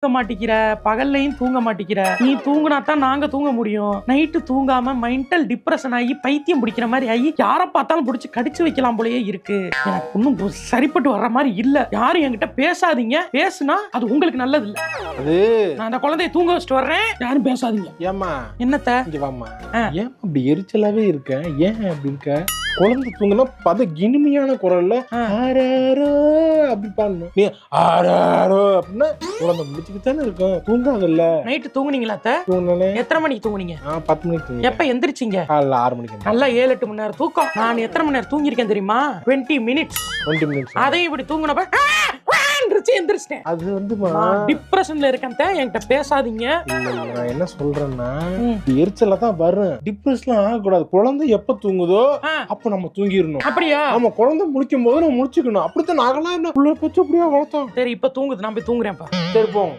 தூங்க மாட்டிக்கிற, பகல்லையும் தூங்க மாட்டிக்கிற. நீ தூங்குனா தான் நாங்க தூங்க முடியும். நைட்டு தூங்காம மென்டல் டிப்ரெஷன் ஆகி பைத்தியம் பிடிக்கிற மாதிரி ஆகி யாரை பார்த்தாலும் பிடிச்சி கடிச்சு வைக்கலாம் போலயே இருக்கு. எனக்கு ஒன்னும் சரிப்பட்டு வர்ற மாதிரி இல்ல. யாரும் என்கிட்ட பேசாதீங்க. பேசுனா அது உங்களுக்கு நல்லது இல்ல. அது நான் அந்த குழந்தைய தூங்க வச்சுட்டு வர்றேன். யாரும் பேசாதீங்க. ஏமா என்னத்த இங்க வாமா. ஏன் அப்படி எரிச்சலாவே இருக்க? ஏன் அப்படி இருக்க? குழந்தை தூங்குனா இனிமையான குரல்ல ஆராரோ அப்படி பாடணும். நீ ஆராரோ அப்படின்னா குழந்தை முடிச்சுட்டு தானே இருக்கும். தூங்காதல்ல. நைட்டு தூங்குனீங்களா? தூங்கினே. எத்தனை மணிக்கு தூங்குனீங்க? 10 மணிக்கு தூங்குனேன். எப்ப எந்திரிச்சீங்க? காலைல 6 மணிக்கு. நல்லா 7-8 மணி நேரம் தூக்கம். நான் எத்தனை மணி நேரம் தூங்கிருக்கேன் தெரியுமா? 20 மினிட்ஸ். அதையும் இப்படி தூங்குனப்ப எந்திரிச்சிட்டேன். அது வந்து டிப்ரெஷன்ல இருக்கேன். என்கிட்ட பேசாதீங்க. நான் என்ன சொல்றேன்னா எரிச்சல தான் வரும். டிப்ரெஷன்லாம் ஆகக்கூடாது. குழந்தை எப்ப தூங்குதோ அப்ப நம்ம தூங்கிடணும். அப்படியா? நம்ம குழந்தை முழிக்கும் போது நம்ம முழிச்சுக்கணும். அப்படித்தான் நாங்களாம் என்ன உள்ள பச்சு அப்படியே வளர்த்தோம். சரி இப்ப தூங்குது. நான் போய் தூங்குறேன்ப்பா. சரி போங்க.